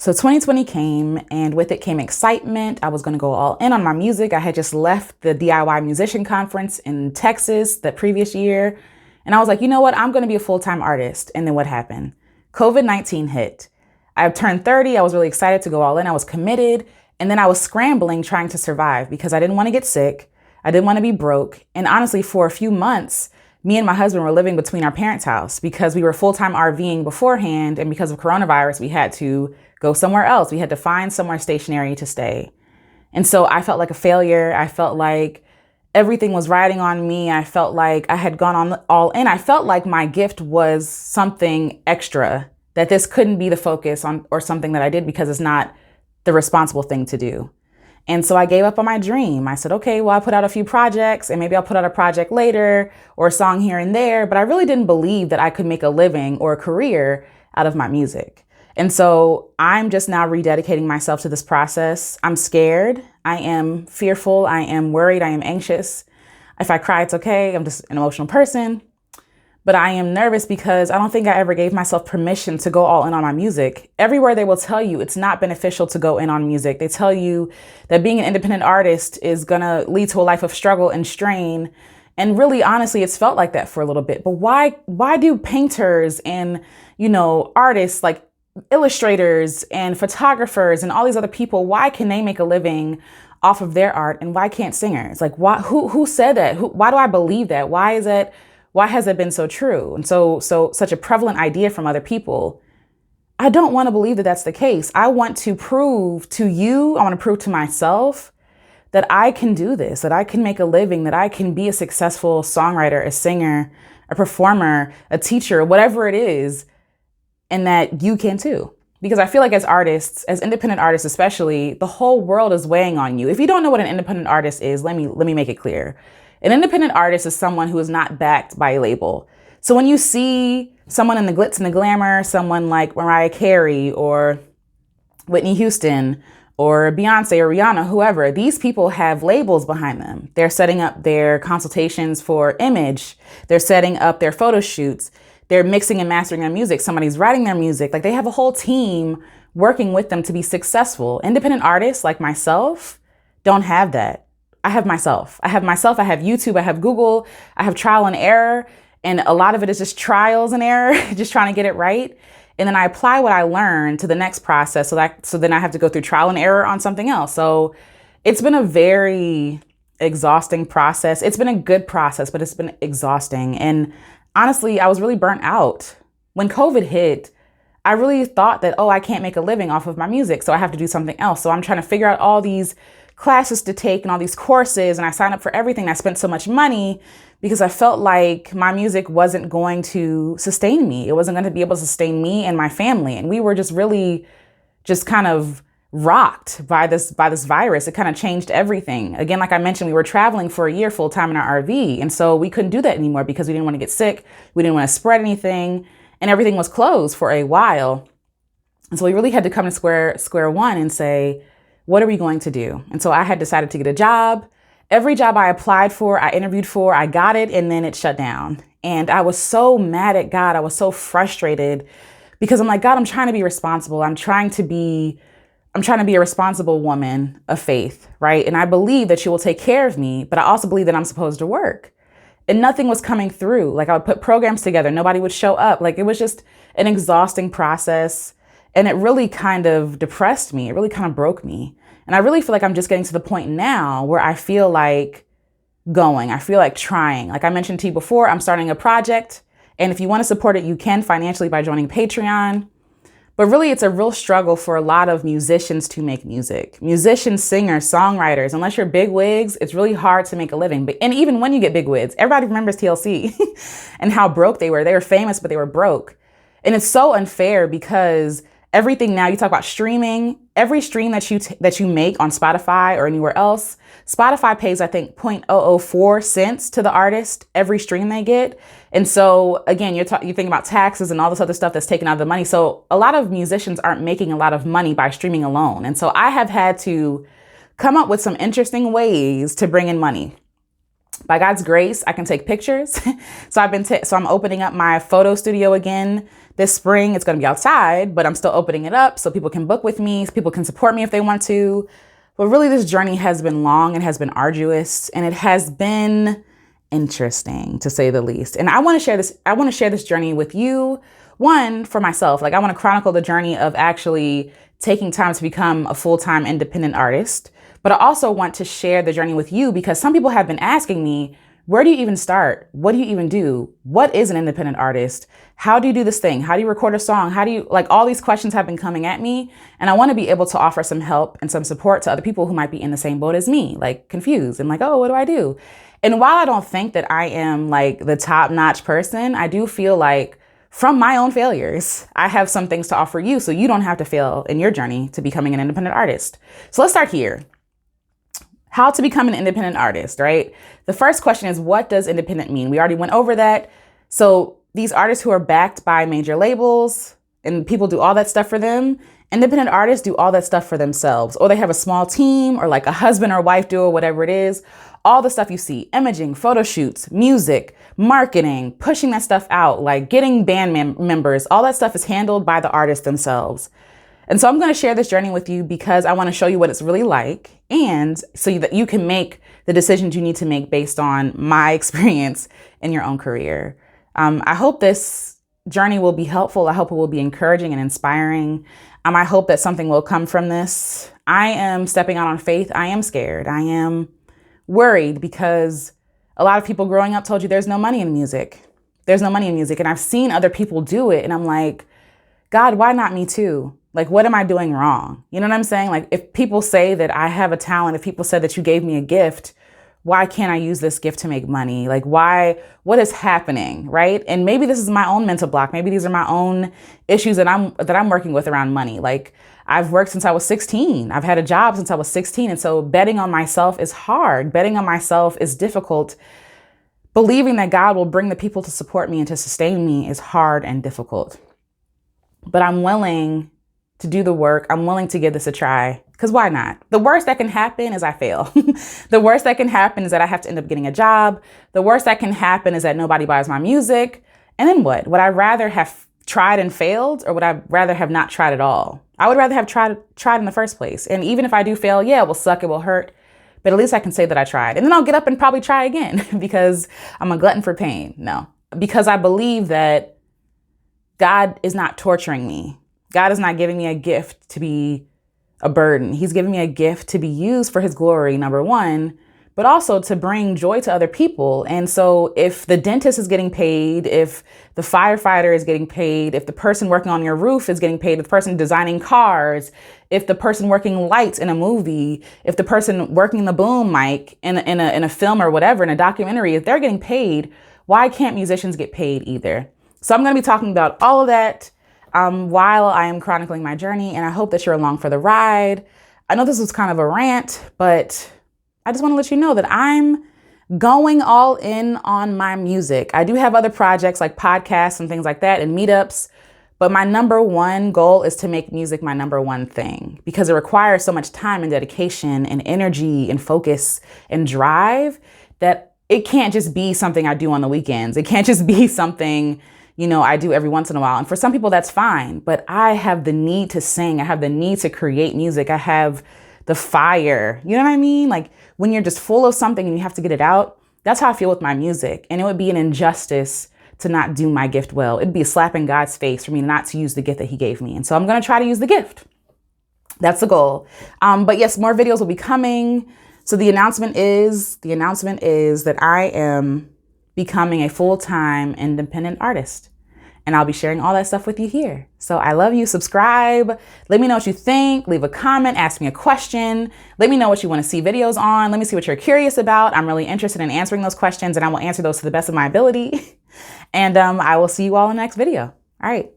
So 2020 came, and with it came excitement. I was going to go all in on my music. I had just left the DIY musician conference in Texas the previous year. And I was like, you know what? I'm going to be a full-time artist. And then what happened? COVID-19 hit. I turned 30. I was really excited to go all in. I was committed. And then I was scrambling trying to survive because I didn't want to get sick. I didn't want to be broke. And honestly, for a few months, me and my husband were living between our parents' house because we were full-time RVing beforehand. And because of coronavirus, we had to go somewhere else. We had to find somewhere stationary to stay. And so I felt like a failure. I felt like everything was riding on me. I felt like I had gone on all in. I felt like my gift was something extra, that this couldn't be the focus on or something that I did because it's not the responsible thing to do. And so I gave up on my dream. I said, okay, well, I put out a few projects and maybe I'll put out a project later or a song here and there. But I really didn't believe that I could make a living or a career out of my music. And so I'm just now rededicating myself to this process. I'm scared. I am fearful. I am worried. I am anxious. If I cry, it's okay. I'm just an emotional person. But I am nervous because I don't think I ever gave myself permission to go all in on my music. Everywhere they will tell you it's not beneficial to go in on music. They tell you that being an independent artist is going to lead to a life of struggle and strain. And really, honestly, it's felt like that for a little bit. But why do painters and, artists like illustrators and photographers and all these other people, why can they make a living off of their art and why can't singers? Like, who said that? Why do I believe that? Why has it been so true? And so such a prevalent idea from other people. I don't want to believe that that's the case. I want to prove to you, I want to prove to myself that I can do this, that I can make a living, that I can be a successful songwriter, a singer, a performer, a teacher, whatever it is, and that you can too. Because I feel like as artists, as independent artists especially, the whole world is weighing on you. If you don't know what an independent artist is, let me make it clear. An independent artist is someone who is not backed by a label. So when you see someone in the glitz and the glamour, someone like Mariah Carey or Whitney Houston or Beyonce or Rihanna, whoever, these people have labels behind them. They're setting up their consultations for image. They're setting up their photo shoots. They're mixing and mastering their music. Somebody's writing their music. Like they have a whole team working with them to be successful. Independent artists like myself don't have that. I have myself. I have YouTube, I have Google, I have trial and error. And a lot of it is just trials and error, just trying to get it right. And then I apply what I learned to the next process. So then I have to go through trial and error on something else. So it's been a very exhausting process. It's been a good process, but it's been exhausting. And honestly, I was really burnt out. When COVID hit, I really thought that, I can't make a living off of my music, so I have to do something else. So I'm trying to figure out all these classes to take and all these courses, and I signed up for everything. I spent so much money because I felt like my music wasn't going to sustain me. It wasn't going to be able to sustain me and my family. And we were just really just kind of rocked by this virus. It kind of changed everything. Again, like I mentioned, we were traveling for a year full time in our RV. And so we couldn't do that anymore because we didn't want to get sick. We didn't want to spread anything, and everything was closed for a while. And so we really had to come to square one and say, what are we going to do? And so I had decided to get a job. Every job I applied for, I interviewed for, I got it, and then it shut down. And I was so mad at God. I was so frustrated because I'm like, God, I'm trying to be responsible. I'm trying to be a responsible woman of faith, right? And I believe that you will take care of me, but I also believe that I'm supposed to work. And nothing was coming through. Like I would put programs together. Nobody would show up. Like it was just an exhausting process. And it really kind of depressed me. It really kind of broke me. And I really feel like I'm just getting to the point now where I feel like going. I feel like trying. Like I mentioned to you before, I'm starting a project. And if you want to support it, you can financially by joining Patreon. But really, it's a real struggle for a lot of musicians to make music. Musicians, singers, songwriters, unless you're big wigs, it's really hard to make a living. And even when you get big wigs, everybody remembers TLC and how broke they were. They were famous, but they were broke. And it's so unfair because everything now, you talk about streaming, every stream that you make on Spotify or anywhere else, Spotify pays, I think, 0.004 cents to the artist every stream they get. And so again, you think about taxes and all this other stuff that's taken out of the money. So a lot of musicians aren't making a lot of money by streaming alone. And so I have had to come up with some interesting ways to bring in money. By God's grace, I can take pictures. So I'm opening up my photo studio again this spring. It's going to be outside, but I'm still opening it up so people can book with me, so people can support me if they want to. But really, this journey has been long and has been arduous, and it has been interesting, to say the least. And I want to share this. I want to share this journey with you. One, for myself. Like, I want to chronicle the journey of actually taking time to become a full-time independent artist. But I also want to share the journey with you because some people have been asking me, where do you even start? What do you even do? What is an independent artist? How do you do this thing? How do you record a song? How do you, like, all these questions have been coming at me. And I want to be able to offer some help and some support to other people who might be in the same boat as me, like confused and like, oh, what do I do? And while I don't think that I am like the top-notch person, I do feel like from my own failures, I have some things to offer you so you don't have to fail in your journey to becoming an independent artist. So let's start here. How to become an independent artist, right? The first question is, what does independent mean? We already went over that. So these artists who are backed by major labels and people do all that stuff for them, independent artists do all that stuff for themselves, or they have a small team or like a husband or wife duo, whatever it is. All the stuff you see, imaging, photo shoots, music, marketing, pushing that stuff out, like getting band members, all that stuff is handled by the artists themselves. And so I'm going to share this journey with you because I want to show you what it's really like, and so that you can make the decisions you need to make based on my experience in your own career. I hope this journey will be helpful. I hope it will be encouraging and inspiring. I hope that something will come from this. I am stepping out on faith. I am scared. I am worried because a lot of people growing up told you there's no money in music. There's no money in music. And I've seen other people do it. And I'm like, God, why not me too? Like, what am I doing wrong? You know what I'm saying? Like, if people say that I have a talent, if people said that you gave me a gift, why can't I use this gift to make money? Like, what is happening? Right. And maybe this is my own mental block. Maybe these are my own issues that I'm working with around money. Like, I've worked since I was 16. I've had a job since I was 16. And so betting on myself is hard. Betting on myself is difficult. Believing that God will bring the people to support me and to sustain me is hard and difficult. But I'm willing to do the work. I'm willing to give this a try, because why not? The worst that can happen is I fail. The worst that can happen is that I have to end up getting a job. The worst that can happen is that nobody buys my music. And then what? Would I rather have tried and failed, or would I rather have not tried at all? I would rather have tried in the first place. And even if I do fail, yeah, it will suck, it will hurt, but at least I can say that I tried. And then I'll get up and probably try again because I'm a glutton for pain. No, because I believe that God is not torturing me. God is not giving me a gift to be a burden. He's giving me a gift to be used for his glory, number one, but also to bring joy to other people. And so if the dentist is getting paid, if the firefighter is getting paid, if the person working on your roof is getting paid, if the person designing cars, if the person working lights in a movie, if the person working the boom mic in a film or whatever, in a documentary, if they're getting paid, why can't musicians get paid either? So I'm going to be talking about all of that while I am chronicling my journey, and I hope that you're along for the ride. I know this was kind of a rant, but I just want to let you know that I'm going all in on my music. I do have other projects like podcasts and things like that and meetups, but my number one goal is to make music my number one thing, because it requires so much time and dedication and energy and focus and drive that it can't just be something I do on the weekends. It can't just be something I do every once in a while. And for some people, that's fine. But I have the need to sing. I have the need to create music. I have the fire. You know what I mean? Like, when you're just full of something and you have to get it out, that's how I feel with my music. And it would be an injustice to not do my gift well. It'd be a slap in God's face for me not to use the gift that he gave me. And so I'm going to try to use the gift. That's the goal. But yes, more videos will be coming. So the announcement is that I am becoming a full-time independent artist. And I'll be sharing all that stuff with you here. So I love you. Subscribe. Let me know what you think. Leave a comment. Ask me a question. Let me know what you want to see videos on. Let me see what you're curious about. I'm really interested in answering those questions, and I will answer those to the best of my ability. And I will see you all in the next video. All right.